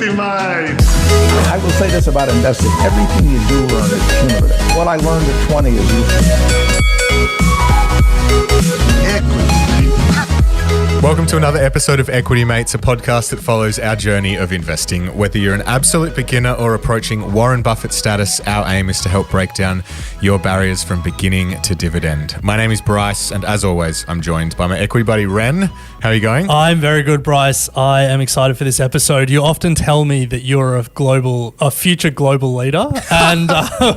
equity, mate. I will say this about investing. Everything you do learn is cumulative. What I learned at 20 is useful. Equity. Welcome to another episode of Equity Mates, a podcast that follows our journey of investing. Whether you're an absolute beginner or approaching Warren Buffett status, our aim is to help break down your barriers from beginning to dividend. My name is Bryce, and as always, I'm joined by my equity buddy, Ren. How are you going? I'm very good, Bryce. I am excited for this episode. You often tell me that you're a future global leader, and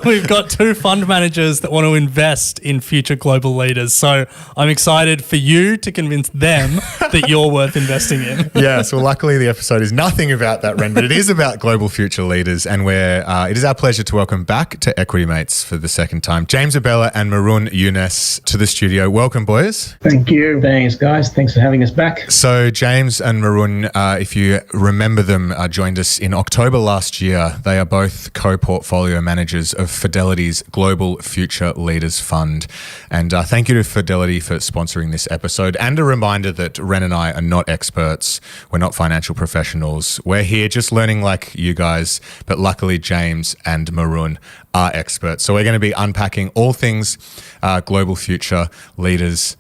we've got two fund managers that want to invest in future global leaders. So I'm excited for you to convince them that you're worth investing in. Yes, well, luckily the episode is nothing about that, Ren, but it is about global future leaders, and it is our pleasure to welcome back to Equity Mates for the second time James Abela and Maroun Younes to the studio. Welcome, boys. Thank you. Thanks, guys. Thanks for having us back. So James and Maroun, if you remember them, joined us in October last year. They are both co-portfolio managers of Fidelity's Global Future Leaders Fund. And thank you to Fidelity for sponsoring this episode, and a reminder that Ren and I are not experts. We're not financial professionals. We're here just learning like you guys, but luckily James and Maroun are experts. So we're going to be unpacking all things global future leaders,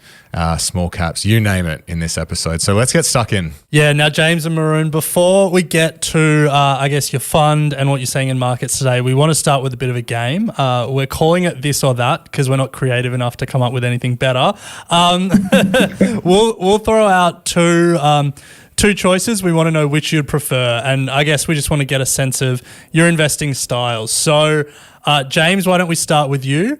small caps, you name it, in this episode. So let's get stuck in. Yeah, now James and Maroun, before we get to, your fund and what you're seeing in markets today, we want to start with a bit of a game. We're calling it this or that because we're not creative enough to come up with anything better. We'll throw out two choices. We want to know which you'd prefer. And I guess we just want to get a sense of your investing styles. So, James, why don't we start with you?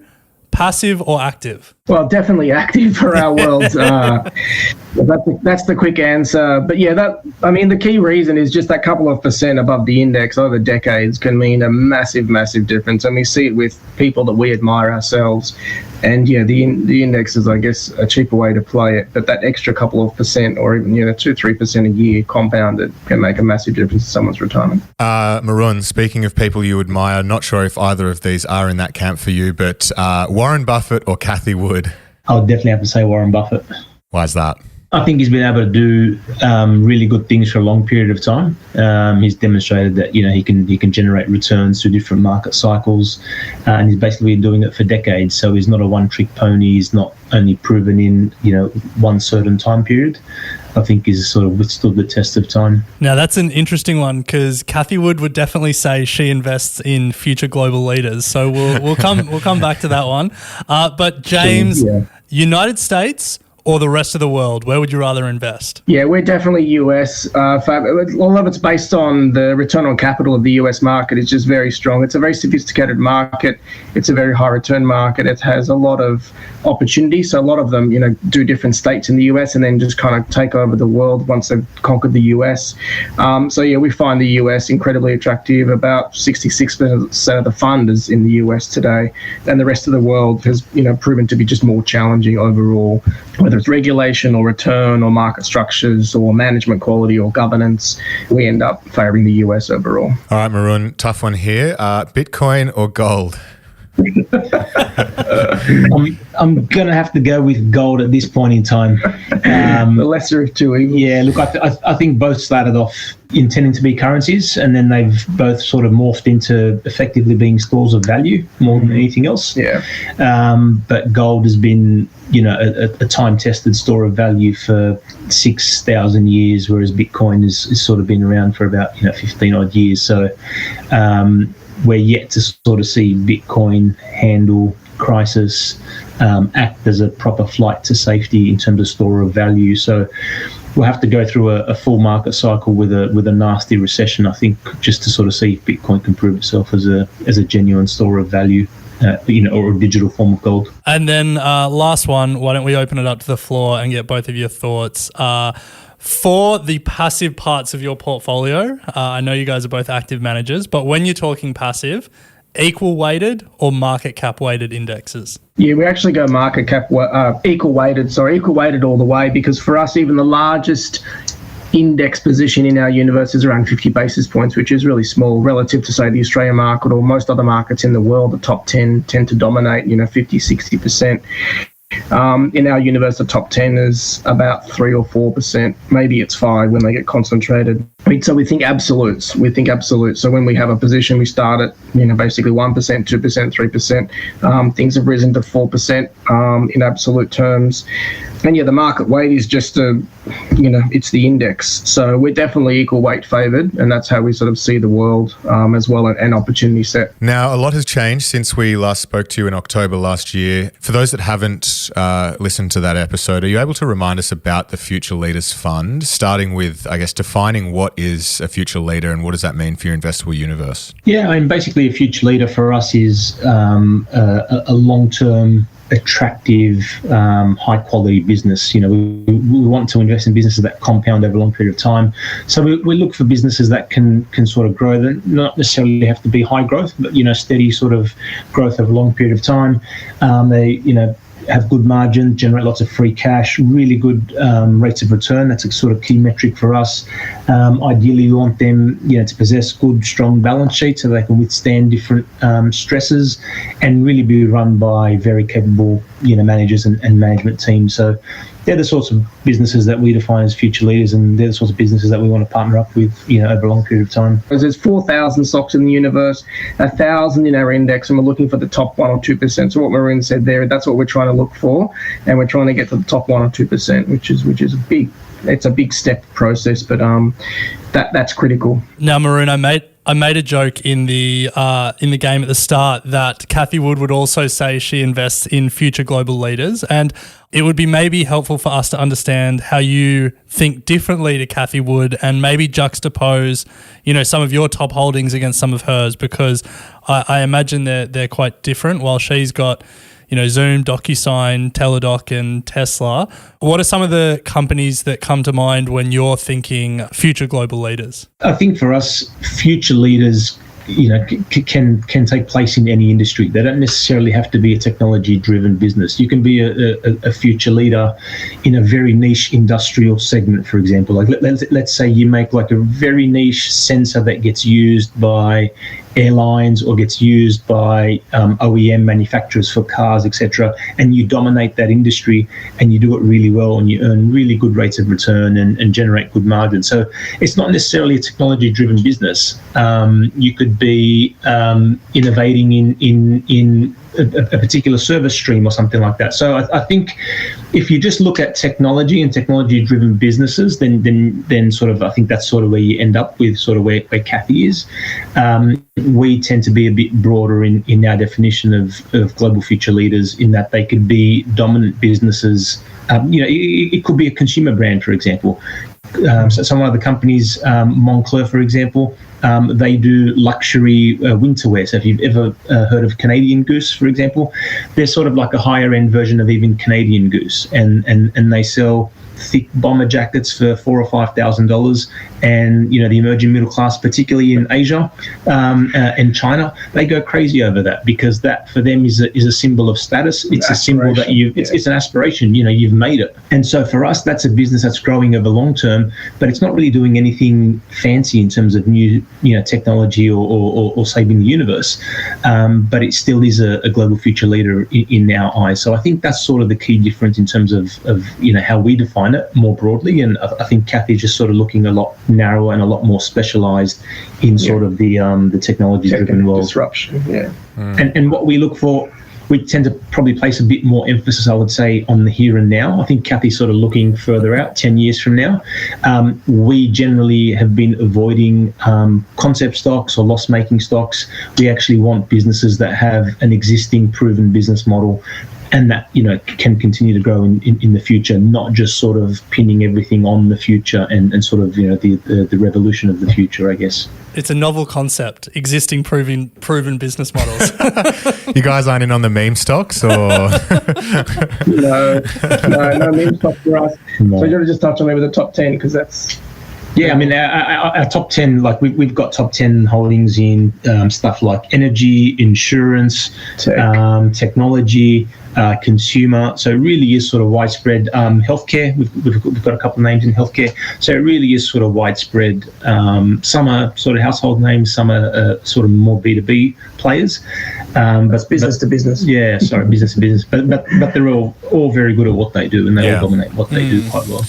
Passive or active? Well, definitely active for our world. That's the quick answer. But yeah, the key reason is just that couple of percent above the index over decades can mean a massive, massive difference. And we see it with people that we admire ourselves. And yeah, the index is, I guess, a cheaper way to play it. But that extra couple of percent, or even 2-3% a year compounded, can make a massive difference in someone's retirement. Maroun, speaking of people you admire, not sure if either of these are in that camp for you, but Warren Buffett or Cathie Wood? I would definitely have to say Warren Buffett. Why is that? I think he's been able to do really good things for a long period of time. He's demonstrated that he can generate returns through different market cycles, and he's basically been doing it for decades. So he's not a one-trick pony. He's not only proven in one certain time period. I think he's sort of withstood the test of time. Now that's an interesting one because Cathie Wood would definitely say she invests in future global leaders. So we'll come back to that one. But James, yeah. United States or the rest of the world? Where would you rather invest? Yeah, we're definitely US. All of it's based on the return on capital of the US market. It's just very strong. It's a very sophisticated market. It's a very high return market. It has a lot of opportunity. So a lot of them, do different states in the US and then just kind of take over the world once they've conquered the US. We find the US incredibly attractive. About 66% of the fund is in the US today. And the rest of the world has, proven to be just more challenging overall, whether it's regulation or return or market structures or management quality or governance. We end up favouring the US overall. All right, Maroun, tough one here. Bitcoin or gold? I'm going to have to go with gold at this point in time. The lesser of two evils. Yeah, look, I think both started off intending to be currencies, and then they've both sort of morphed into effectively being stores of value more than anything else. Yeah. But gold has been, a time-tested store of value for 6,000 years, whereas Bitcoin has sort of been around for about 15 odd years. So we're yet to sort of see Bitcoin handle crisis, act as a proper flight to safety in terms of store of value. So we'll have to go through a full market cycle with a nasty recession, I think, just to sort of see if Bitcoin can prove itself as a genuine store of value, or a digital form of gold. And then last one, why don't we open it up to the floor and get both of your thoughts. For the passive parts of your portfolio, I know you guys are both active managers, but when you're talking passive, equal weighted or market cap weighted indexes? Yeah, we actually go equal weighted all the way, because for us, even the largest index position in our universe is around 50 basis points, which is really small relative to, say, the Australian market or most other markets in the world. The top 10 tend to dominate, 50, 60%. In our universe, the top 10 is about 3 or 4%. Maybe it's 5 when they get concentrated. So we think absolutes. So when we have a position, we start at basically 1%, 2%, 3%. Things have risen to 4% in absolute terms. And the market weight is just it's the index. So we're definitely equal weight favoured, and that's how we sort of see the world as well, an opportunity set. Now, a lot has changed since we last spoke to you in October last year. For those that haven't listened to that episode, are you able to remind us about the Future Leaders Fund, starting with, I guess, defining what is a future leader and what does that mean for your investable universe? Yeah, I mean, basically a future leader for us is a long-term, attractive, high-quality business. We want to invest in businesses that compound over a long period of time. So we look for businesses that can sort of grow. They not necessarily have to be high growth, but steady sort of growth over a long period of time. They have good margin, generate lots of free cash, really good rates of return. That's a sort of key metric for us. Ideally, we want them, to possess good, strong balance sheets so they can withstand different stresses, and really be run by very capable, managers and management teams. So they're the sorts of businesses that we define as future leaders, and they're the sorts of businesses that we want to partner up with, over a long period of time. There's 4,000 stocks in the universe, 1,000 in our index, and we're looking for the top 1 or 2%. So what Maroun said there, that's what we're trying to look for, and we're trying to get to the top 1 or 2%, which is a big step process, but that's critical. Now, Maroun, I made a joke in the game at the start that Cathie Wood would also say she invests in future global leaders, and it would be maybe helpful for us to understand how you think differently to Cathie Wood and maybe juxtapose, some of your top holdings against some of hers, because I imagine they're quite different. While she's got Zoom, DocuSign, Teladoc and Tesla. What are some of the companies that come to mind when you're thinking future global leaders? I think for us, future leaders, can take place in any industry. They don't necessarily have to be a technology-driven business. You can be a future leader in a very niche industrial segment, for example. Like let's say you make like a very niche sensor that gets used by airlines or gets used by OEM manufacturers for cars, etc., and you dominate that industry and you do it really well and you earn really good rates of return and generate good margins. So it's not necessarily a technology-driven business. You could be innovating in a particular service stream or something like that. So I think if you just look at technology and technology-driven businesses, then sort of I think that's sort of where you end up with sort of where Cathie is. We tend to be a bit broader in our definition of global future leaders, in that they could be dominant businesses. It could be a consumer brand, for example. So some of the companies, Moncler, for example, they do luxury winter wear. So if you've ever heard of Canadian Goose, for example, they're sort of like a higher end version of even Canadian Goose, and they sell thick bomber jackets for $4,000 or $5,000, and the emerging middle class, particularly in Asia and China, they go crazy over that, because that for them is a symbol of status. It's a symbol that it's an aspiration. You've made it. And so for us, that's a business that's growing over long term, but it's not really doing anything fancy in terms of new technology or saving the universe. But it still is a global future leader in our eyes. So I think that's sort of the key difference in terms of how we define it more broadly. And I think Cathie's just sort of looking a lot narrower and a lot more specialized in sort of the technology-driven world. Disruption, yeah. And what we look for, we tend to probably place a bit more emphasis, I would say, on the here and now. I think Cathie's sort of looking further out, 10 years from now. We generally have been avoiding concept stocks or loss-making stocks. We actually want businesses that have an existing proven business model and that can continue to grow in the future, not just sort of pinning everything on the future and sort of the revolution of the future, I guess. It's a novel concept, existing proven business models. You guys aren't in on the meme stocks, or? No meme stocks for us. No. So you want to just touch on maybe the top 10, because that's Yeah, I mean, our top 10, like we've got top 10 holdings in stuff like energy, insurance, technology, consumer. So it really is sort of widespread. Healthcare, we've got a couple of names in healthcare. So it really is sort of widespread. Some are sort of household names, some are sort of more B2B players. That's business to business. Yeah, sorry, business to business. But they're all very good at what they do, and they all dominate what they do quite well.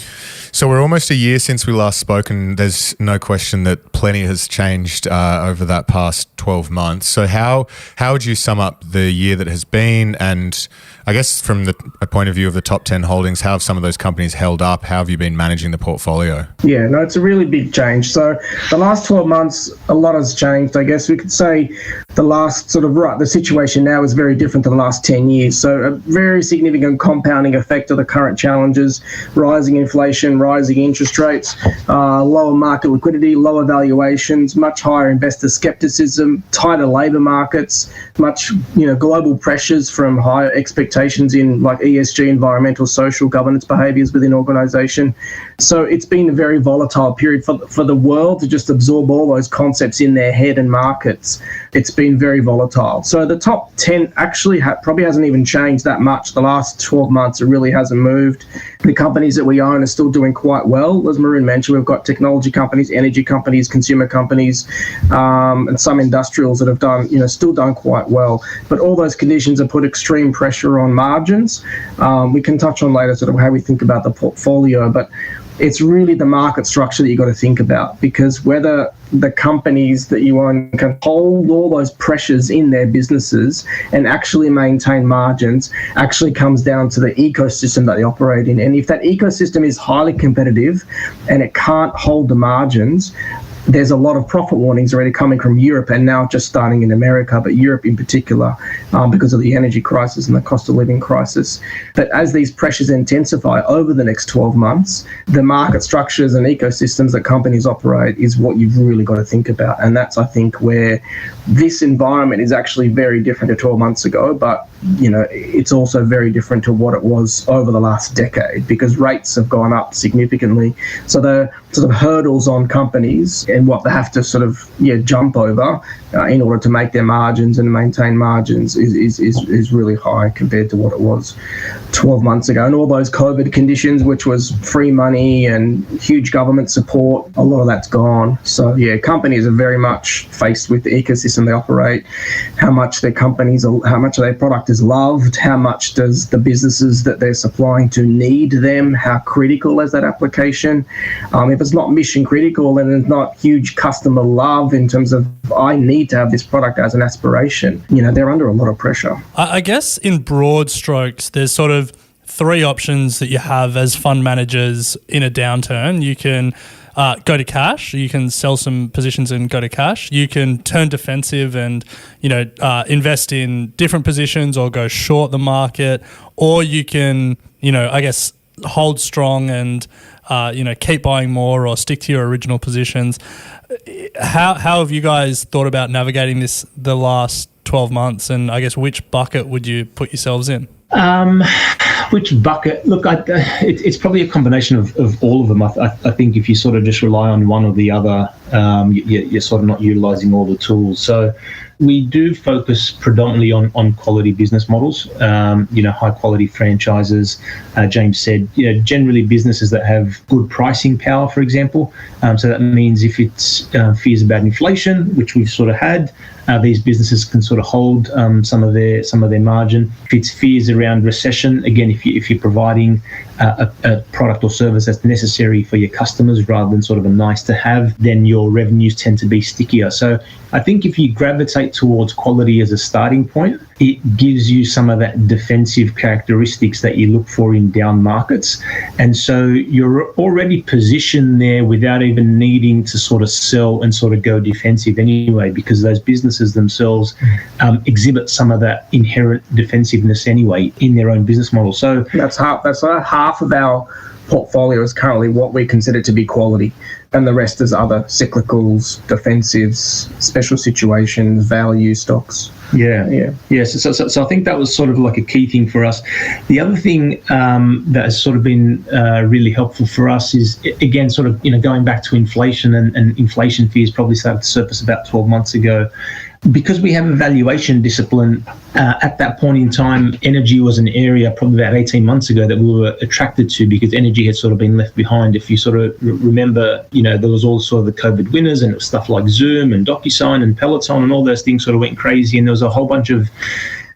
So we're almost a year since we last spoke, and there's no question that plenty has changed over that past 12 months. So how would you sum up the year that has been, and I guess from the point of view of the top 10 holdings, how have some of those companies held up? How have you been managing the portfolio? Yeah, no, it's a really big change. So the last 12 months, a lot has changed. I guess we could say the situation now is very different to the last 10 years. So a very significant compounding effect of the current challenges, rising inflation, rising interest rates, lower market liquidity, lower valuations, much higher investor skepticism, tighter labour markets, much global pressures from higher expectations in like ESG, environmental, social governance behaviours within organisation. So it's been a very volatile period for the world to just absorb all those concepts in their head and markets. It's been very volatile. So the top 10 actually probably hasn't even changed that much. The last 12 months, it really hasn't moved. The companies that we own are still doing quite well. As Maroun mentioned, we've got technology companies, energy companies, consumer companies, and some industrials that have still done quite well. But all those conditions have put extreme pressure on margins. We can touch on later sort of how we think about the portfolio, but it's really the market structure that you've got to think about, because whether the companies that you own can hold all those pressures in their businesses and actually maintain margins actually comes down to the ecosystem that they operate in. And if that ecosystem is highly competitive and it can't hold the margins, there's a lot of profit warnings already coming from Europe, and now just starting in America, but Europe in particular, because of the energy crisis and the cost of living crisis. But as these pressures intensify over the next 12 months, the market structures and ecosystems that companies operate is what you've really got to think about. And that's, I think, where this environment is actually very different to 12 months ago, but it's also very different to what it was over the last decade, because rates have gone up significantly. So the sort of hurdles on companies and what they have to sort of jump over in order to make their margins and maintain margins is really high compared to what it was 12 months ago. And all those COVID conditions, which was free money and huge government support, a lot of that's gone. So companies are very much faced with the ecosystem they operate, how much their product is loved, how much does the businesses that they're supplying to need them, how critical is that application. If it's not mission critical, then it's not huge customer love in terms of I need to have this product as an aspiration. They're under a lot of pressure. I guess in broad strokes, there's sort of three options that you have as fund managers in a downturn. You can go to cash. You can sell some positions and go to cash. You can turn defensive and invest in different positions or go short the market, or you can hold strong and keep buying more or stick to your original positions. How have you guys thought about navigating this the last 12 months, and I guess which bucket would you put yourselves in? Which bucket? Look, it's probably a combination of all of them. I think if you sort of just rely on one or the other, you're sort of not utilising all the tools. So we do focus predominantly on quality business models, high quality franchises. James said, generally businesses that have good pricing power, for example. So that means if it's fears about inflation, which we've sort of had, these businesses can sort of hold some of their margin. If it's fears around recession, again, if you're providing a product or service that's necessary for your customers rather than sort of a nice to have, then your revenues tend to be stickier. So I think if you gravitate towards quality as a starting point, it gives you some of that defensive characteristics that you look for in down markets. And so you're already positioned there without even needing to sort of sell and sort of go defensive anyway, because those businesses themselves exhibit some of that inherent defensiveness anyway in their own business model. So that's half of our portfolio is currently what we consider to be quality, and the rest is other cyclicals, defensives, special situations, value stocks. Yeah. So I think that was sort of like a key thing for us. The other thing that has sort of been really helpful for us is, again, sort of, going back to inflation, and inflation fears probably started to surface about 12 months ago. Because we have a valuation discipline, at that point in time, energy was an area probably about 18 months ago that we were attracted to, because energy had sort of been left behind. If you sort of remember, there was all sort of the COVID winners, and it was stuff like Zoom and DocuSign and Peloton, and all those things sort of went crazy. And there was a whole bunch of,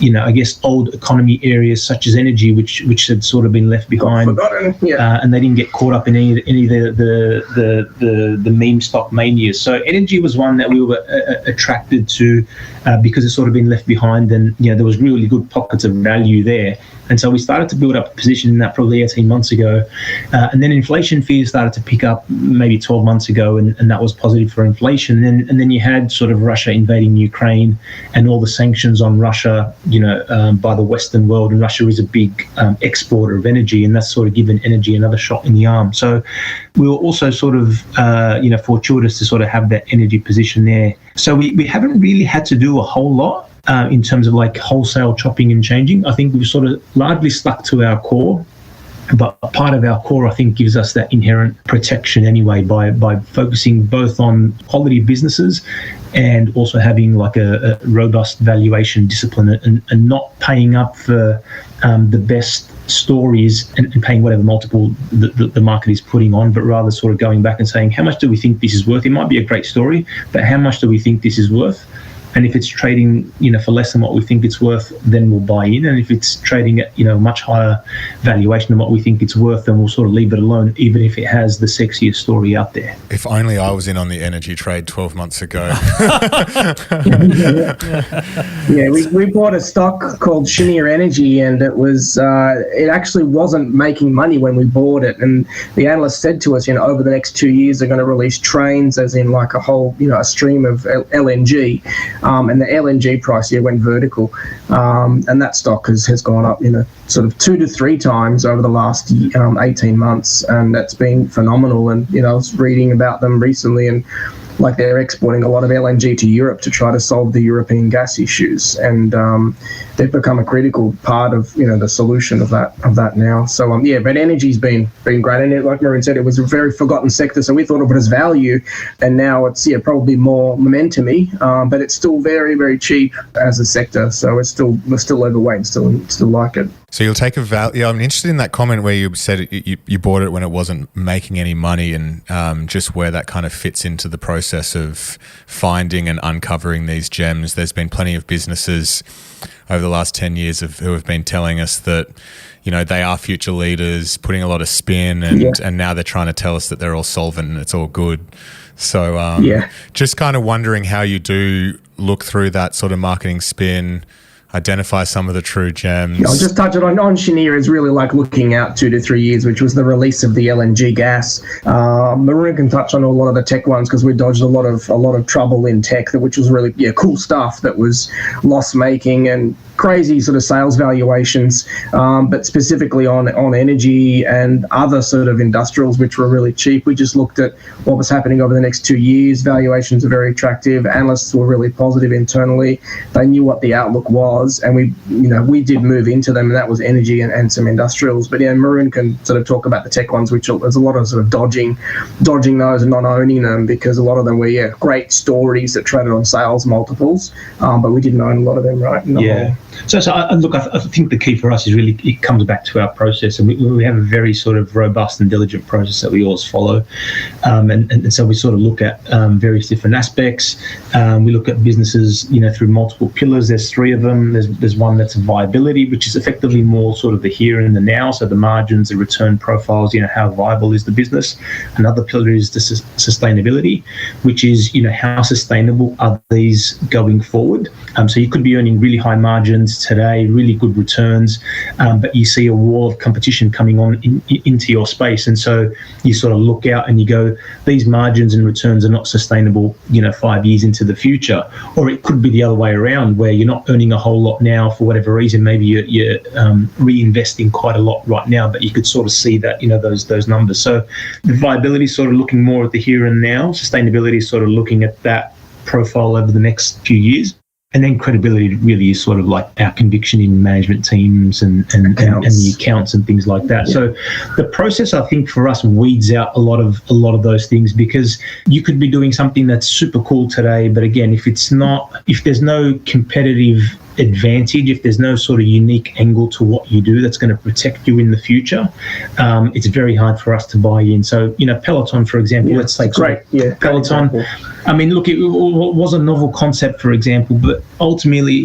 I guess, old economy areas such as energy, which had sort of been left behind, and they didn't get caught up in any of the meme stock manias. So energy was one that we were attracted to because it's sort of been left behind, and there was really good pockets of value there. And so we started to build up a position in that probably 18 months ago. And then inflation fears started to pick up maybe 12 months ago, and that was positive for inflation. And then you had sort of Russia invading Ukraine and all the sanctions on Russia, by the Western world. And Russia is a big exporter of energy, and that's sort of given energy another shot in the arm. So we were also sort of, fortuitous to sort of have that energy position there. So we haven't really had to do a whole lot in terms of like wholesale chopping and changing. I think we've sort of largely stuck to our core, but part of our core, I think, gives us that inherent protection anyway by focusing both on quality businesses and also having like a robust valuation discipline, and not paying up for the best stories and paying whatever multiple the market is putting on, but rather sort of going back and saying, how much do we think this is worth? It might be a great story, but how much do we think this is worth? And if it's trading, for less than what we think it's worth, then we'll buy in. And if it's trading at, much higher valuation than what we think it's worth, then we'll sort of leave it alone, even if it has the sexiest story out there. If only I was in on the energy trade 12 months ago. Yeah, we bought a stock called Cheniere Energy, and it actually wasn't making money when we bought it. And the analyst said to us, over the next 2 years, they're going to release trains, as in like a whole, a stream of LNG. And the LNG price went vertical, and that stock has gone up, sort of 2 to 3 times over the last 18 months, and that's been phenomenal. And I was reading about them recently, and like they're exporting a lot of LNG to Europe to try to solve the European gas issues, and they've become a critical part of the solution of that now. So but energy's been great, and like Maroun said, it was a very forgotten sector, so we thought of it as value, and now it's probably more momentum-y, but it's still very, very cheap as a sector, so we're still overweight and still like it. So you'll take a value. Yeah, I'm interested in that comment where you said you bought it when it wasn't making any money, and just where that kind of fits into the process of finding and uncovering these gems. There's been plenty of businesses over the last 10 years who have been telling us that, they are future leaders, putting a lot of spin, and now they're trying to tell us that they're all solvent and it's all good. So just kind of wondering how you do look through that sort of marketing spin, identify some of the true gems. I'll just touch it on Cheniere is really like looking out 2 to 3 years, which was the release of the LNG gas. Maroun can touch on a lot of the tech ones, because we dodged a lot of trouble in tech, which was really cool stuff that was loss making and crazy sort of sales valuations, but specifically on energy and other sort of industrials which were really cheap. We just looked at what was happening over the next 2 years. Valuations are very attractive. Analysts were really positive internally. They knew what the outlook was, and we did move into them, and that was energy and some industrials. But Maroun can sort of talk about the tech ones, which there's a lot of sort of dodging those and not owning them, because a lot of them were great stories that traded on sales multiples, but we didn't own a lot of them, right? So I think the key for us is really, it comes back to our process, and we have a very sort of robust and diligent process that we always follow, and so we sort of look at various different aspects. We look at businesses, through multiple pillars. There's 3 of them. There's one that's viability, which is effectively more sort of the here and the now, so the margins, the return profiles, how viable is the business. Another pillar is the sustainability, which is how sustainable are these going forward. So you could be earning really high margins returns today, really good returns, but you see a wall of competition coming on into your space, and so you sort of look out and you go, these margins and returns are not sustainable, 5 years into the future. Or it could be the other way around, where you're not earning a whole lot now for whatever reason. Maybe you're reinvesting quite a lot right now, but you could sort of see that, those numbers. So the viability is sort of looking more at the here and now. Sustainability is sort of looking at that profile over the next few years. And then credibility really is sort of like our conviction in management teams and the accounts and things like that. Yeah. So the process, I think, for us weeds out a lot of those things, because you could be doing something that's super cool today, but again, if there's no competitive advantage, if there's no sort of unique angle to what you do that's going to protect you in the future, it's very hard for us to buy in. So, Peloton, for example, let's take Peloton. I mean, look, it was a novel concept, for example, but ultimately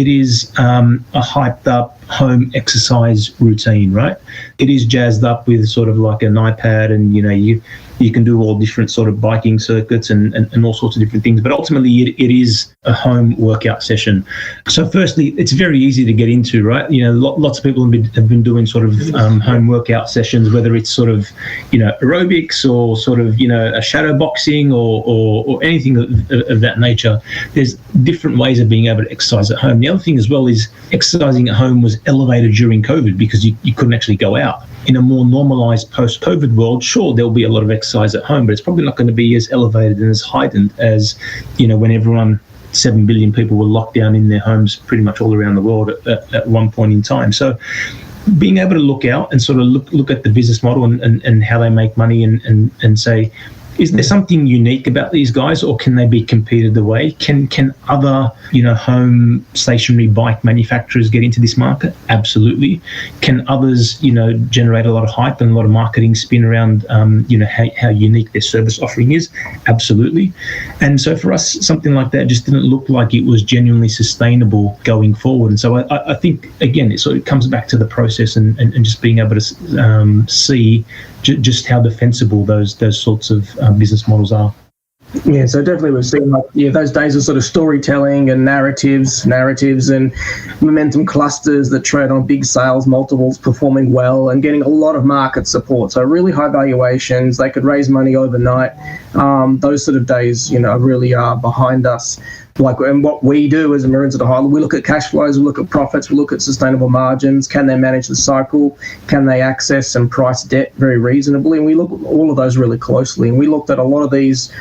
it is a hyped up home exercise routine, right? It is jazzed up with sort of like an iPad, and you can do all different sort of biking circuits and all sorts of different things, but ultimately it is a home workout session. So firstly, it's very easy to get into, right? Lots of people have been doing sort of home workout sessions, whether it's sort of aerobics or sort of a shadow boxing or anything of that nature. There's different ways of being able to exercise at home. The other thing as well is exercising at home was elevated during COVID because you couldn't actually go out. In a more normalized post-COVID world, sure, there'll be a lot of exercise at home, but it's probably not going to be as elevated and as heightened as, when everyone, 7 billion people were locked down in their homes pretty much all around the world at one point in time. So being able to look out and sort of look at the business model and how they make money and say, is there something unique about these guys, or can they be competed away? Can other, home stationary bike manufacturers get into this market? Absolutely. Can others, generate a lot of hype and a lot of marketing spin around, how unique their service offering is? Absolutely. And so for us, something like that just didn't look like it was genuinely sustainable going forward. And so I think, again, it sort of comes back to the process and just being able to see just how defensible those sorts of business models are. Yeah, so definitely we've seen those days of sort of storytelling and narratives and momentum clusters that trade on big sales multiples performing well and getting a lot of market support. So really high valuations, they could raise money overnight. Those sort of days, really are behind us. And what we do as Maroons at a high, we look at cash flows, we look at profits, we look at sustainable margins. Can they manage the cycle? Can they access and price debt very reasonably? And we look at all of those really closely. And we looked at a lot of these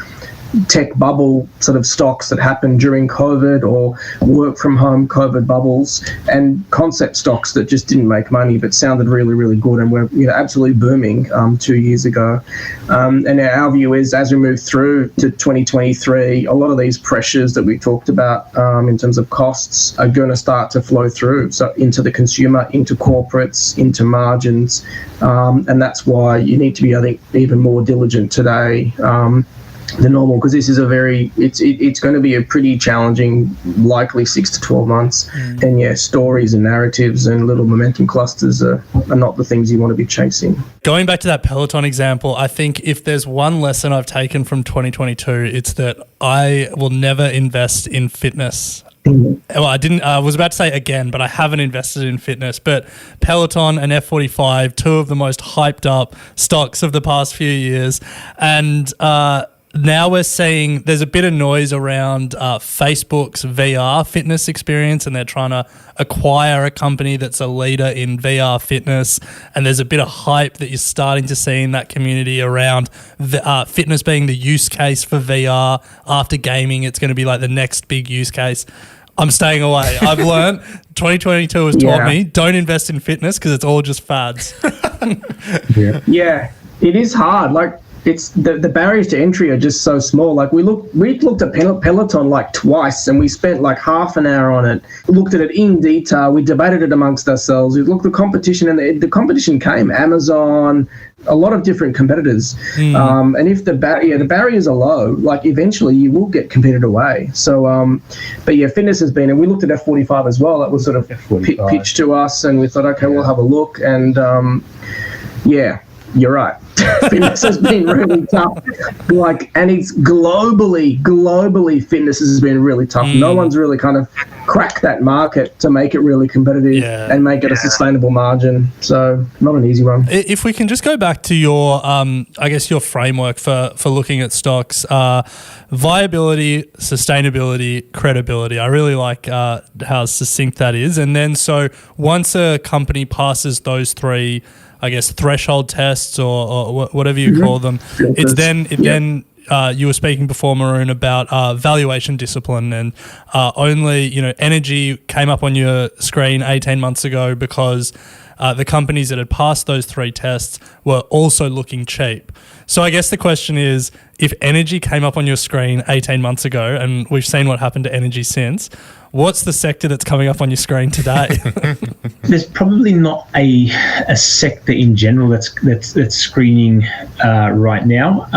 tech bubble sort of stocks that happened during COVID, or work from home COVID bubbles, and concept stocks that just didn't make money but sounded really, really good and were absolutely booming 2 years ago. And our view is, as we move through to 2023, a lot of these pressures that we talked about in terms of costs are going to start to flow through, so into the consumer, into corporates, into margins, and that's why you need to be, I think, even more diligent today than normal, because this is it's going to be a pretty challenging, likely 6 to 12 months. And stories and narratives and little momentum clusters are not the things you want to be chasing. Going back to that Peloton example, I think if there's one lesson I've taken from 2022, it's that I will never invest in fitness. Well, I was about to say again, but I haven't invested in fitness. But Peloton and F45, two of the most hyped up stocks of the past few years. And now we're seeing there's a bit of noise around Facebook's VR fitness experience, and they're trying to acquire a company that's a leader in VR fitness. And there's a bit of hype that you're starting to see in that community around fitness being the use case for VR. After gaming, it's going to be like the next big use case. I'm staying away. I've learned 2022 has taught me, don't invest in fitness because it's all just fads. Yeah, it is hard. Like, it's the barriers to entry are just so small. Like we looked at Peloton like twice, and we spent like half an hour on it. We looked at it in detail. We debated it amongst ourselves. We looked at the competition, and the competition came. Amazon, a lot of different competitors. And if the barriers are low, like eventually you will get competed away. So, but fitness has been, and we looked at F45 as well. That was sort of pitched to us, and we thought, okay, we'll have a look. And you're right. Fitness has been really tough. And it's globally, fitness has been really tough. No one's really kind of cracked that market to make it really competitive and make it a sustainable margin. So not an easy one. If we can just go back to your, your framework for looking at stocks, viability, sustainability, credibility. I really like how succinct that is. And then so once a company passes those three, I guess, threshold tests or whatever you call them, it's then you were speaking before, Maroun, about valuation discipline, and only energy came up on your screen 18 months ago because the companies that had passed those three tests were also looking cheap. So I guess the question is, if energy came up on your screen 18 months ago, and we've seen what happened to energy since, what's the sector that's coming up on your screen today? There's probably not a sector in general that's screening right now.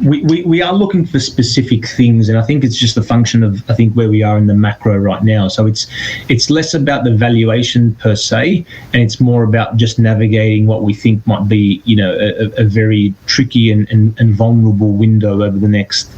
We are looking for specific things, and I think it's just a function of where we are in the macro right now. So it's less about the valuation per se, and it's more about just navigating what we think might be a very tricky and vulnerable window over the next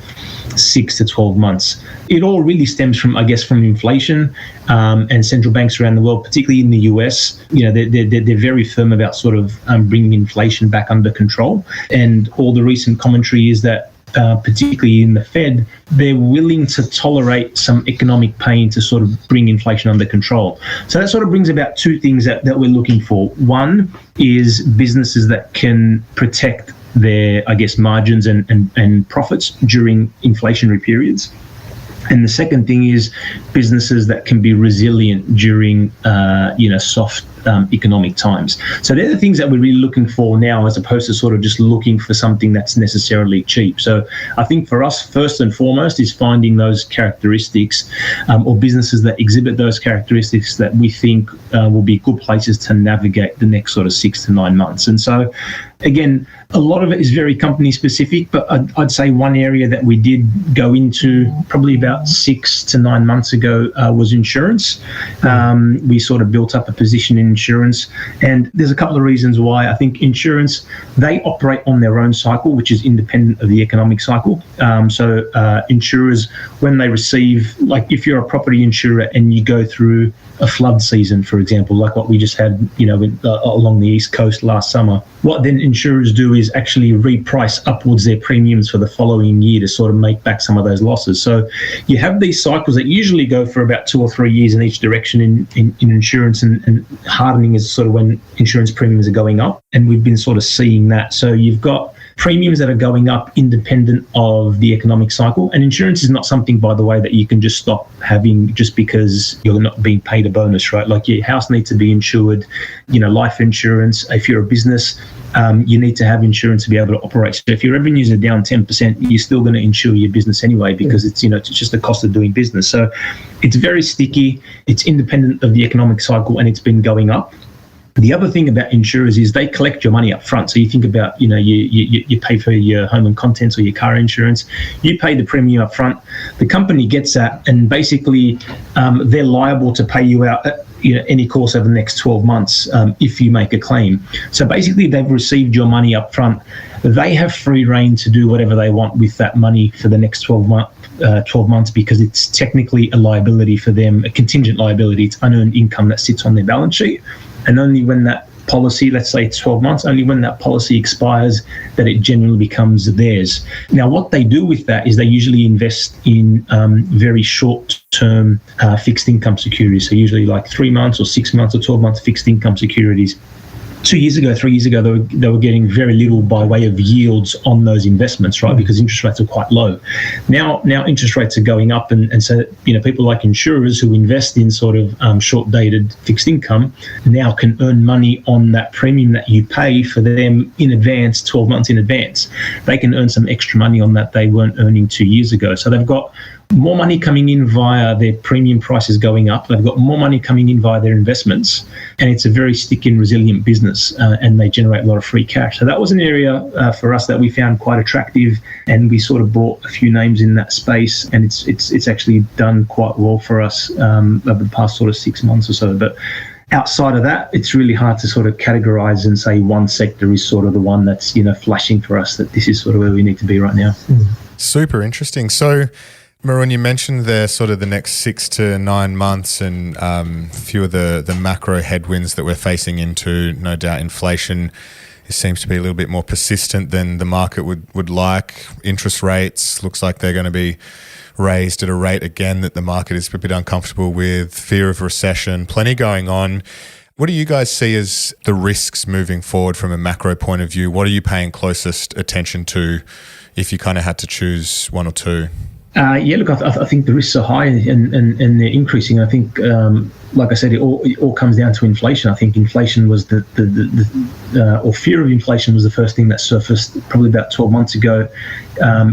6 to 12 months. It all really stems from inflation and central banks around the world, particularly in the US. They're very firm about sort of bringing inflation back under control. And all the recent commentary is that, particularly in the Fed, they're willing to tolerate some economic pain to sort of bring inflation under control. So that sort of brings about two things that we're looking for. One is businesses that can protect their, margins and profits during inflationary periods. And the second thing is businesses that can be resilient during, soft economic times. So they're the things that we're really looking for now, as opposed to sort of just looking for something that's necessarily cheap. So I think for us, first and foremost, is finding those characteristics or businesses that exhibit those characteristics that we think will be good places to navigate the next sort of 6 to 9 months. And so, again, a lot of it is very company specific, but I'd say one area that we did go into probably about 6 to 9 months ago was insurance. We sort of built up a position in insurance, and there's a couple of reasons why. I think insurance, they operate on their own cycle, which is independent of the economic cycle. So insurers, when they receive, like if you're a property insurer and you go through a flood season, for example, like what we just had, along the East Coast last summer, what then insurers do is actually reprice upwards their premiums for the following year to sort of make back some of those losses. So you have these cycles that usually go for about 2 or 3 years in each direction in insurance, and hardening is sort of when insurance premiums are going up, and we've been sort of seeing that. So you've got premiums that are going up independent of the economic cycle. And insurance is not something, by the way, that you can just stop having just because you're not being paid a bonus, right? Like your house needs to be insured, life insurance. If you're a business, you need to have insurance to be able to operate. So if your revenues are down 10%, you're still going to insure your business anyway, because it's just the cost of doing business. So it's very sticky. It's independent of the economic cycle, and it's been going up. The other thing about insurers is they collect your money up front. So you think about, you pay for your home and contents or your car insurance. You pay the premium up front. The company gets that, and basically they're liable to pay you out any course over the next 12 months if you make a claim. So basically they've received your money up front. They have free reign to do whatever they want with that money for the next 12 months, because it's technically a liability for them, a contingent liability. It's unearned income that sits on their balance sheet. And only when that policy, let's say it's 12 months, only when that policy expires that it genuinely becomes theirs. Now, what they do with that is they usually invest in very short-term fixed income securities. So usually like 3 months or 6 months or 12 months fixed income securities. 2 years ago, 3 years ago, they were getting very little by way of yields on those investments, right? Because interest rates are quite low. Now interest rates are going up, and so people like insurers who invest in sort of short-dated fixed income now can earn money on that premium that you pay for them in advance, 12 months in advance. They can earn some extra money on that they weren't earning 2 years ago. So they've got more money coming in via their premium prices going up. They've got more money coming in via their investments, and it's a very sticky and resilient business, and they generate a lot of free cash. So that was an area for us that we found quite attractive, and we sort of bought a few names in that space, and it's actually done quite well for us over the past sort of 6 months or so. But outside of that, it's really hard to sort of categorize and say one sector is sort of the one that's, flashing for us that this is sort of where we need to be right now. Super interesting. So, Maroun, you mentioned there sort of the next 6 to 9 months and a few of the macro headwinds that we're facing into. No doubt inflation seems to be a little bit more persistent than the market would like. Interest rates looks like they're going to be raised at a rate again that the market is a bit uncomfortable with. Fear of recession, plenty going on. What do you guys see as the risks moving forward from a macro point of view? What are you paying closest attention to if you kind of had to choose one or two? Look, I think the risks are high and they're increasing. I think, like I said, it all comes down to inflation. I think inflation was or fear of inflation was the first thing that surfaced probably about 12 months ago.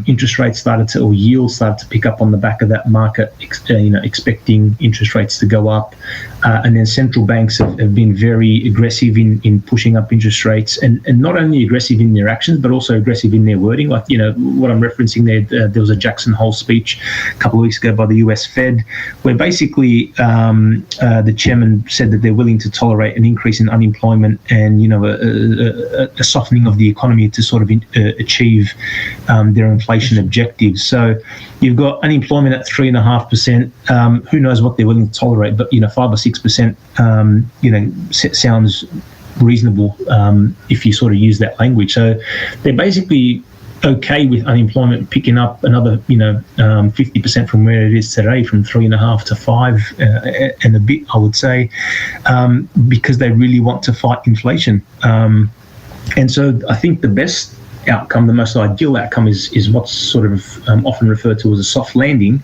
Interest rates yields started to pick up on the back of that market, expecting interest rates to go up. And then central banks have been very aggressive in pushing up interest rates, and not only aggressive in their actions, but also aggressive in their wording. Like, what I'm referencing there was a Jackson Hole speech a couple of weeks ago by the US Fed, where basically the chairman said that they're willing to tolerate an increase in unemployment and, a softening of the economy to sort of achieve their inflation objectives. So you've got unemployment at 3.5%. Who knows what they're willing to tolerate, but 5 or 6%, sounds reasonable if you sort of use that language. So they're basically okay with unemployment picking up another 50% from where it is today, from 3.5 to 5 and a bit, I would say, because they really want to fight inflation. And so I think the best outcome, the most ideal outcome, is what's sort of often referred to as a soft landing,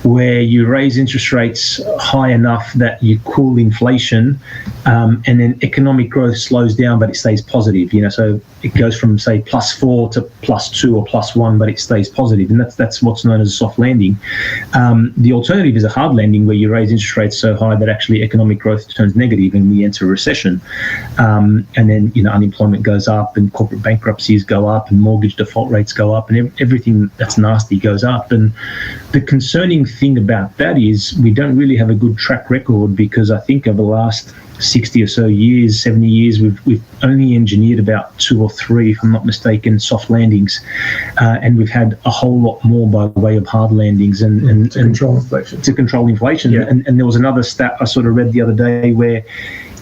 where you raise interest rates high enough that you cool inflation, and then economic growth slows down, but it stays positive. So it goes from, say, +4 to +2 or +1, but it stays positive, and that's what's known as a soft landing. The alternative is a hard landing, where you raise interest rates so high that actually economic growth turns negative and we enter a recession, and then unemployment goes up and corporate bankruptcies go up and mortgage default rates go up and everything that's nasty goes up. And the concerning thing about that is we don't really have a good track record, because I think over the last 60 or so years, 70 years, we've only engineered about 2 or 3, if I'm not mistaken, soft landings, and we've had a whole lot more by way of hard landings and to control inflation. To control inflation. Yeah. And there was another stat I sort of read the other day where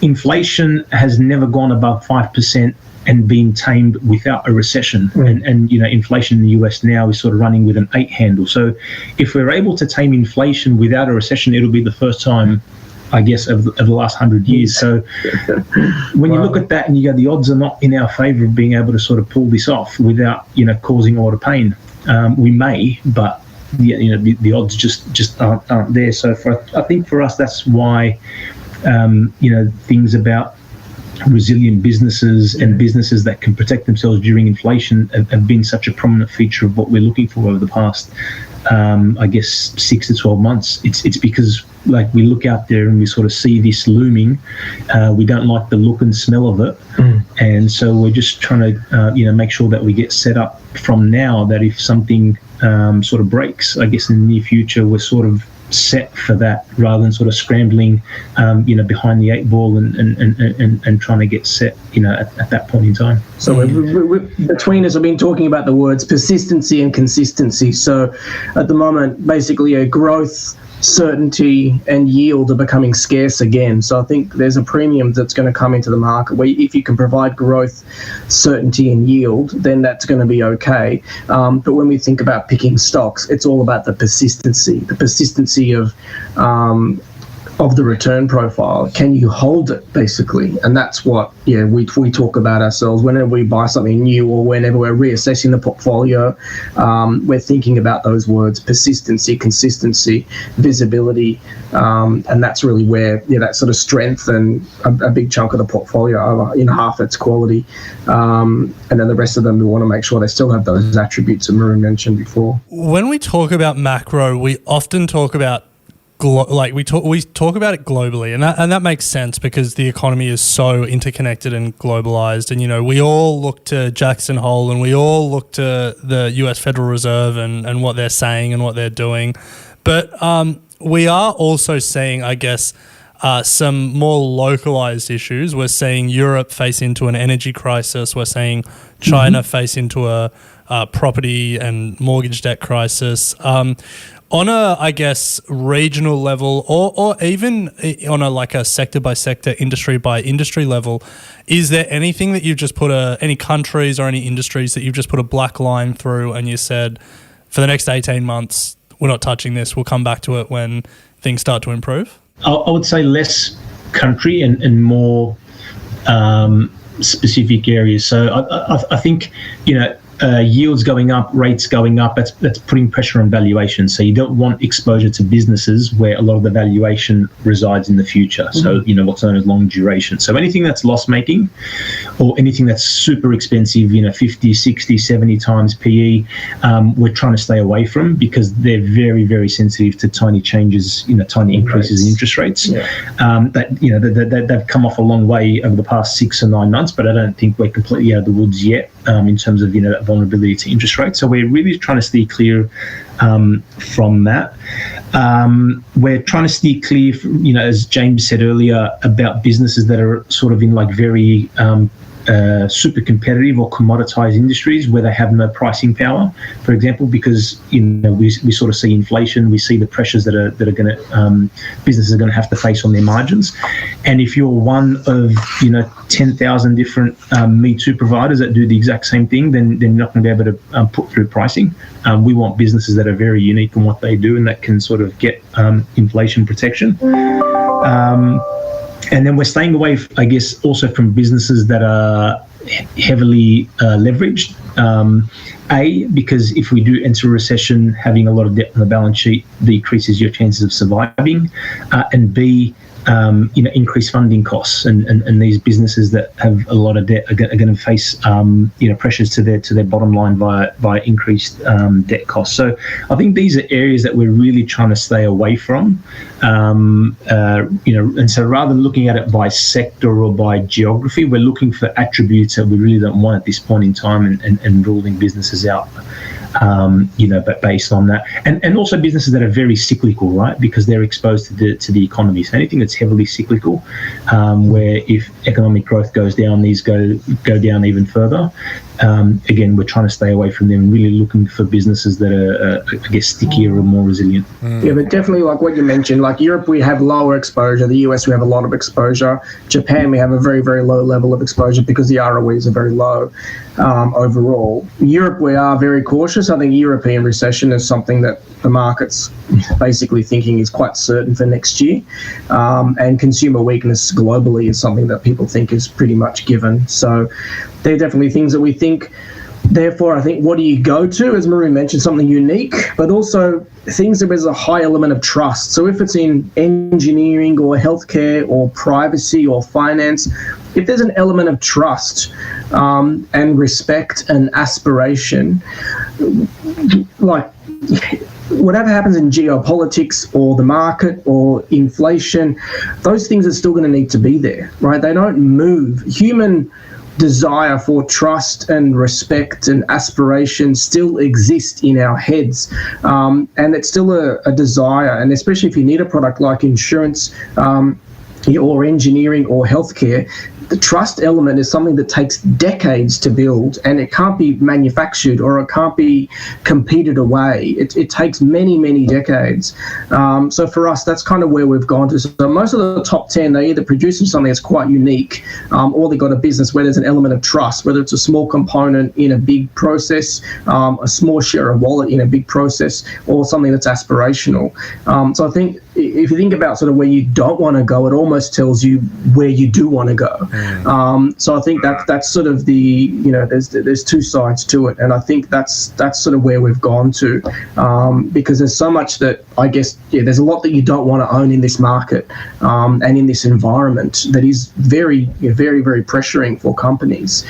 inflation has never gone above 5% and been tamed without a recession. And inflation in the US now is sort of running with an 8 handle. So if we're able to tame inflation without a recession, it'll be the first time, I guess, of the last 100 years. So when you look at that and you go, the odds are not in our favor of being able to sort of pull this off without, causing a lot of pain. We may, but the odds just aren't there. So I think for us, that's why, things about resilient businesses and businesses that can protect themselves during inflation have been such a prominent feature of what we're looking for over the past, 6 to 12 months. It's because, like, we look out there and we sort of see this looming. We don't like the look and smell of it, and so we're just trying to, make sure that we get set up from now, that if something sort of breaks, I guess in the near future, we're sort of set for that, rather than sort of scrambling, behind the 8 ball and trying to get set, at that point in time. So between us, have been talking about the words persistency and consistency. So at the moment, basically, growth, certainty and yield are becoming scarce again. So I think there's a premium that's going to come into the market where if you can provide growth, certainty and yield, then that's going to be okay. But when we think about picking stocks, it's all about the persistency of the return profile. Can you hold it, basically? And that's what we talk about ourselves whenever we buy something new or whenever we're reassessing the portfolio. We're thinking about those words: persistency, consistency, visibility, and that's really where that sort of strength and a big chunk of the portfolio, half its quality, and then the rest of them, we want to make sure they still have those attributes that Maroun mentioned before. When we talk about macro, we often talk about we talk about it globally, and that makes sense because the economy is so interconnected and globalized. And we all look to Jackson Hole and we all look to the US Federal Reserve and what they're saying and what they're doing, but we are also seeing, I guess, some more localized issues. We're seeing Europe face into an energy crisis. We're seeing China face into a property and mortgage debt crisis. On a, I guess, regional level, or even on a like a sector by sector, industry by industry level, is there anything that you've just put any countries or any industries that you've just put a black line through and you said, for the next 18 months, we're not touching this, we'll come back to it when things start to improve? I would say less country and more specific areas. So I think, yields going up, rates going up, that's putting pressure on valuation. So you don't want exposure to businesses where a lot of the valuation resides in the future. So, what's known as long duration. So anything that's loss making or anything that's super expensive, 50, 60, 70 times PE, we're trying to stay away from because they're very, very sensitive to tiny changes, tiny increases in interest rates. They've come off a long way over the past 6 or 9 months, but I don't think we're completely out of the woods yet in terms of, vulnerability to interest rates. So we're really trying to steer clear from that. We're trying to steer clear, as James said earlier, about businesses that are sort of in like very super competitive or commoditized industries where they have no pricing power, for example, because we sort of see inflation, we see the pressures that are going to businesses are going to have to face on their margins. And if you're one of 10,000 different Me Too providers that do the exact same thing, then you're not going to be able to put through pricing. We want businesses that are very unique in what they do and that can sort of get inflation protection. And then we're staying away, I guess, also from businesses that are heavily leveraged. Because if we do enter a recession, having a lot of debt on the balance sheet decreases your chances of surviving. And B, increased funding costs, and these businesses that have a lot of debt are going to face pressures to their bottom line via increased debt costs. So I think these are areas that we're really trying to stay away from. And so rather than looking at it by sector or by geography, we're looking for attributes that we really don't want at this point in time and ruling businesses out. But based on that, and also businesses that are very cyclical, right? Because they're exposed to the economy. So anything that's heavily cyclical, where if economic growth goes down, these go down even further. Again, we're trying to stay away from them and really looking for businesses that are, I guess, stickier or more resilient. Yeah, but definitely like what you mentioned, like Europe, we have lower exposure. The US, we have a lot of exposure. Japan, we have a very, very low level of exposure because the ROEs are very low overall. Europe, we are very cautious. I think European recession is something that the market's basically thinking is quite certain for next year. And consumer weakness globally is something that people think is pretty much given. So they're definitely things that we think. Therefore, I think, what do you go to? As Maroun mentioned, something unique, but also things that there's a high element of trust. So if it's in engineering or healthcare or privacy or finance, if there's an element of trust and respect and aspiration, like whatever happens in geopolitics or the market or inflation, those things are still going to need to be there, right? They don't move. Human desire for trust and respect and aspiration still exist in our heads, and it's still a desire. And especially if you need a product like insurance or engineering or healthcare, the trust element is something that takes decades to build, and it can't be manufactured or it can't be competed away. It takes many, many decades. So for us, that's kind of where we've gone to. So most of the top 10, they either produce something that's quite unique, or they've got a business where there's an element of trust, whether it's a small component in a big process, a small share of wallet in a big process, or something that's aspirational. So I think if you think about sort of where you don't want to go, it almost tells you where you do want to go. So I think that's sort of the, there's two sides to it, and I think that's sort of where we've gone to, because there's so much that I guess there's a lot that you don't want to own in this market and in this environment that is very, very, very pressuring for companies.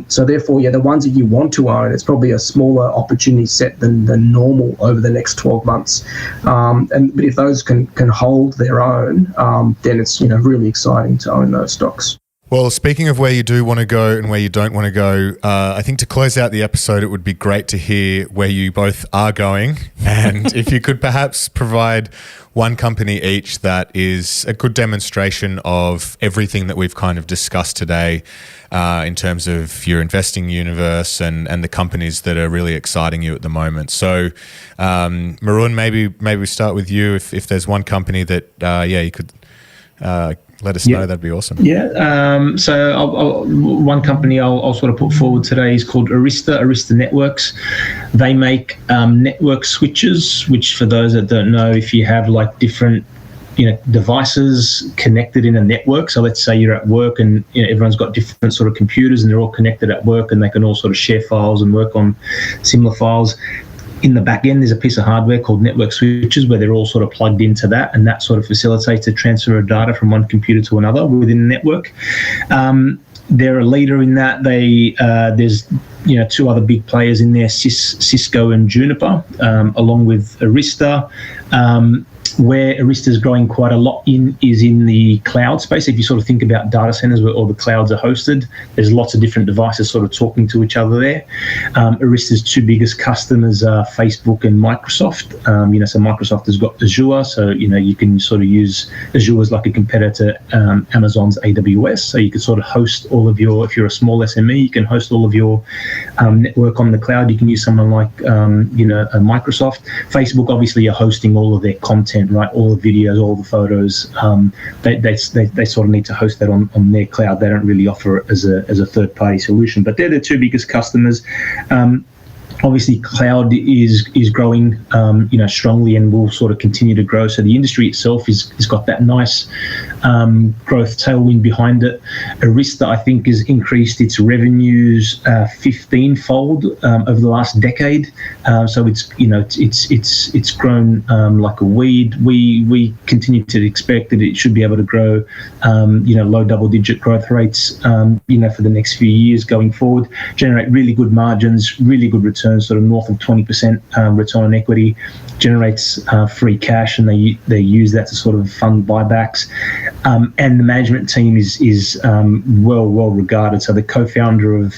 So therefore, the ones that you want to own, it's probably a smaller opportunity set than normal over the next 12 months. But if those can hold their own, then it's really exciting to own those stocks. Well, speaking of where you do want to go and where you don't want to go, I think to close out the episode, it would be great to hear where you both are going. And if you could perhaps provide one company each that is a good demonstration of everything that we've kind of discussed today in terms of your investing universe and the companies that are really exciting you at the moment. So, Maroun, maybe we start with you. If there's one company that, you could let us know, that'd be awesome. Yeah. So one company I'll sort of put forward today is called Arista Networks. They make network switches, which for those that don't know, if you have like different devices connected in a network. So let's say you're at work and everyone's got different sort of computers and they're all connected at work and they can all sort of share files and work on similar files. In the back end, there's a piece of hardware called network switches where they're all sort of plugged into that, and that sort of facilitates the transfer of data from one computer to another within the network. They're a leader in that. There's two other big players in there, Cisco and Juniper, along with Arista. Where Arista is growing quite a lot is in the cloud space. If you sort of think about data centers where all the clouds are hosted, there's lots of different devices sort of talking to each other there. Arista's two biggest customers are Facebook and Microsoft. So Microsoft has got Azure, so you can sort of use Azure as like a competitor to Amazon's AWS. So you can sort of host all of your, if you're a small SME, you can host all of your network on the cloud. You can use someone like Microsoft. Facebook obviously are hosting all of their content, right? All the videos, all the photos. They sort of need to host that on their cloud. They don't really offer it as a third party solution, but they're the two biggest customers. Obviously, cloud is growing, strongly and will sort of continue to grow. So the industry itself has got that nice growth tailwind behind it. Arista, I think, has increased its revenues 15-fold over the last decade. So it's grown like a weed. We continue to expect that it should be able to grow, low double-digit growth rates, for the next few years going forward. Generate really good margins, really good returns. Sort of north of 20% return on equity, generates free cash, and they use that to sort of fund buybacks. And the management team is well regarded. So the co-founder of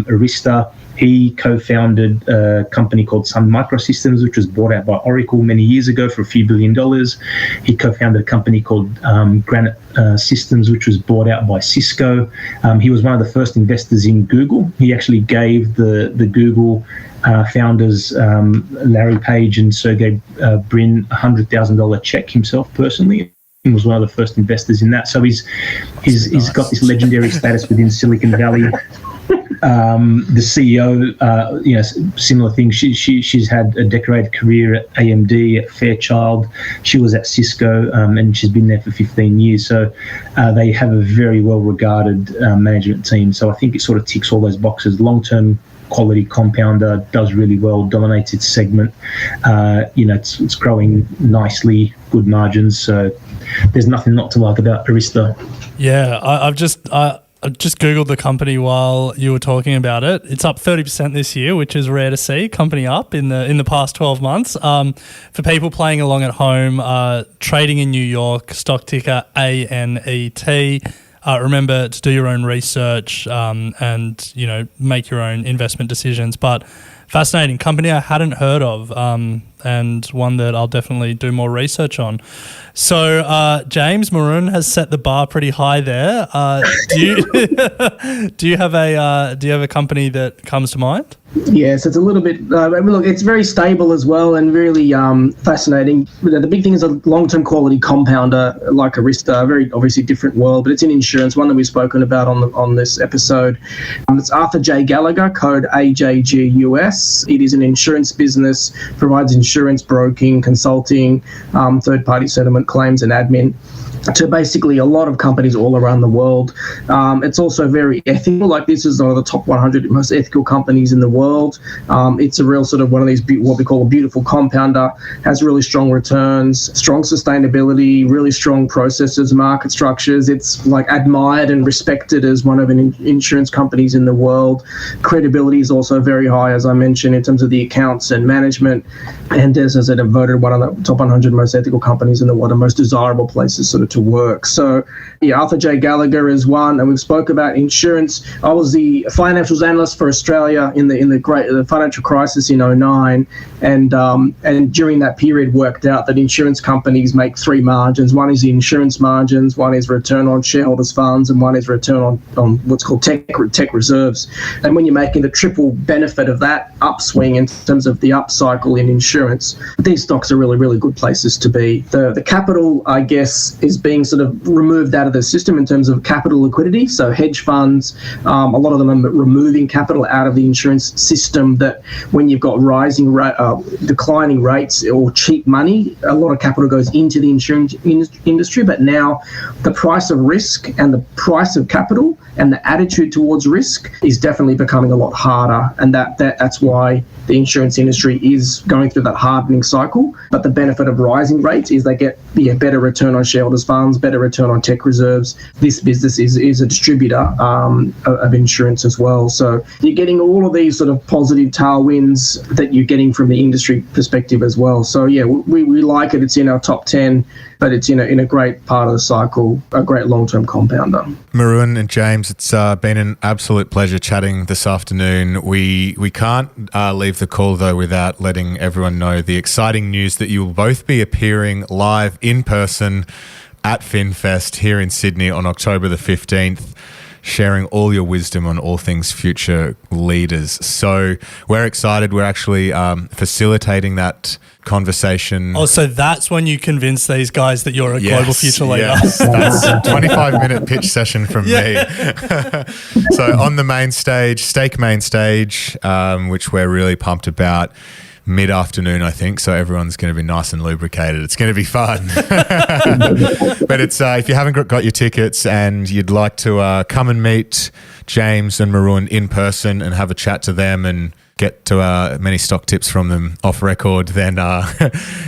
Arista, he co-founded a company called Sun Microsystems, which was bought out by Oracle many years ago for a few $1 billion. He co-founded a company called Granite Systems, which was bought out by Cisco. He was one of the first investors in Google. He actually gave the Google founders, Larry Page and Sergey Brin, $100,000 check himself personally. He was one of the first investors in that. So he's got this legendary status within Silicon Valley. The CEO, similar thing. She's had a decorated career at AMD, at Fairchild. She was at Cisco, and she's been there for 15 years. So they have a very well-regarded management team. So I think it sort of ticks all those boxes. Long-term quality compounder, does really well, dominates its segment. It's growing nicely, good margins. So there's nothing not to like about Arista. Yeah, I've just Googled the company while you were talking about it. It's up 30% this year, which is rare to see. Company up in the past 12 months. For people playing along at home, trading in New York, stock ticker ANET. Remember to do your own research and make your own investment decisions. But fascinating company I hadn't heard of, and one that I'll definitely do more research on. So James, Maroun has set the bar pretty high there. Do you have a company that comes to mind? Yes, it's a little bit. Look, it's very stable as well, and really fascinating. The big thing is a long-term quality compounder like Arista. A very obviously different world, but it's in insurance. One that we've spoken about on this episode. It's Arthur J. Gallagher, code AJGUS. It is an insurance business, provides insurance broking, consulting, third-party settlement claims, and admin to basically a lot of companies all around the world. It's also very ethical. Like, this is one of the top 100 most ethical companies in the world. It's a real sort of one of these what we call a beautiful compounder. Has really strong returns, strong sustainability, really strong processes, market structures. It's like admired and respected as one of the insurance companies in the world. Credibility is also very high, as I mentioned, in terms of the accounts and management. And as I said, voted one of the top 100 most ethical companies in the world, and most desirable places sort of to work. So Arthur J. Gallagher is one, and we've spoke about insurance. I was the financials analyst for Australia in the financial crisis in 2009, and during that period worked out that insurance companies make three margins. One is the insurance margins, one is return on shareholders' funds, and one is return on what's called tech reserves. And when you're making the triple benefit of that upswing in terms of the upcycle in insurance, these stocks are really, really good places to be. The capital, I guess, is being sort of removed out of the system in terms of capital liquidity. So hedge funds, a lot of them are removing capital out of the insurance system, that when you've got declining rates or cheap money, a lot of capital goes into the insurance industry. But now the price of risk and the price of capital and the attitude towards risk is definitely becoming a lot harder. And that's why the insurance industry is going through that hardening cycle. But the benefit of rising rates is they get better return on shareholders' funds, better return on tech reserves. This business is a distributor of insurance as well. So you're getting all of these sort of positive tailwinds that you're getting from the industry perspective as well. So yeah, we like it. It's in our top 10, but it's in a great part of the cycle, a great long-term compounder. Maroun and James, it's been an absolute pleasure chatting this afternoon. We can't leave the call, though, without letting everyone know the exciting news that you will both be appearing live in person at FinFest here in Sydney on October the 15th, sharing all your wisdom on all things future leaders. So we're excited. We're actually facilitating that conversation. Oh, so that's when you convince these guys that you're a global future leader. Yes, that's a 25-minute pitch session from me. So on the main stage, Stake main stage, which we're really pumped about, mid-afternoon, I think, so everyone's going to be nice and lubricated. It's going to be fun. But it's if you haven't got your tickets and you'd like to come and meet James and Maroun in person and have a chat to them and get to many stock tips from them off record, then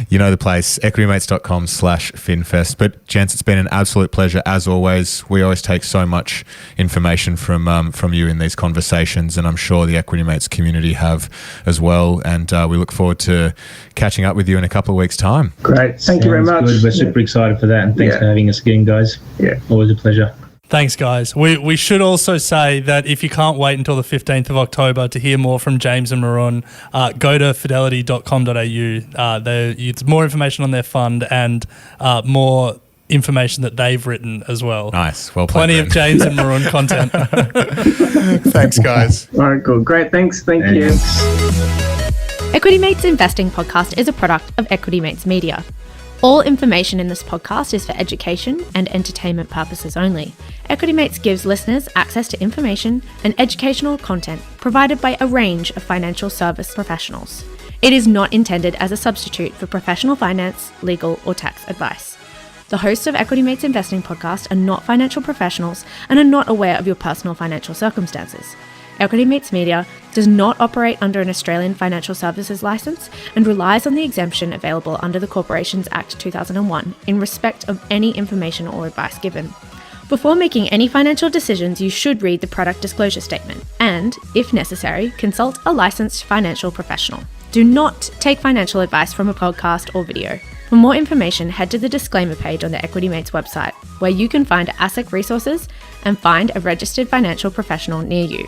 you know the place, equitymates.com/FinFest. But gents, it's been an absolute pleasure as always. We always take so much information from you in these conversations, and I'm sure the Equity Mates community have as well. And we look forward to catching up with you in a couple of weeks' time. Great. Thank you very much. Good. We're super excited for that, and thanks for having us again, guys. Yeah. Always a pleasure. Thanks, guys. We should also say that if you can't wait until the 15th of October to hear more from James and Maroun, go to fidelity.com.au. There's more information on their fund and more information that they've written as well. Nice. Well played. Plenty of James and Maroun content. Thanks, guys. All right, cool. Great. Thanks. Thank you. Equity Mates Investing Podcast is a product of Equity Mates Media. All information in this podcast is for education and entertainment purposes only. Equity Mates gives listeners access to information and educational content provided by a range of financial service professionals. It is not intended as a substitute for professional finance, legal, or tax advice. The hosts of Equity Mates Investing Podcast are not financial professionals and are not aware of your personal financial circumstances. Equity Mates Media does not operate under an Australian Financial Services Licence and relies on the exemption available under the Corporations Act 2001 in respect of any information or advice given. Before making any financial decisions, you should read the product disclosure statement and, if necessary, consult a licensed financial professional. Do not take financial advice from a podcast or video. For more information, head to the disclaimer page on the Equity Mates website, where you can find ASIC resources and find a registered financial professional near you.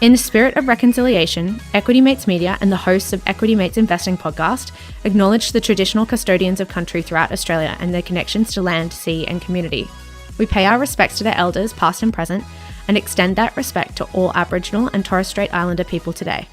In the spirit of reconciliation, Equity Mates Media and the hosts of Equity Mates Investing Podcast acknowledge the traditional custodians of country throughout Australia and their connections to land, sea and community. We pay our respects to their elders, past and present, and extend that respect to all Aboriginal and Torres Strait Islander people today.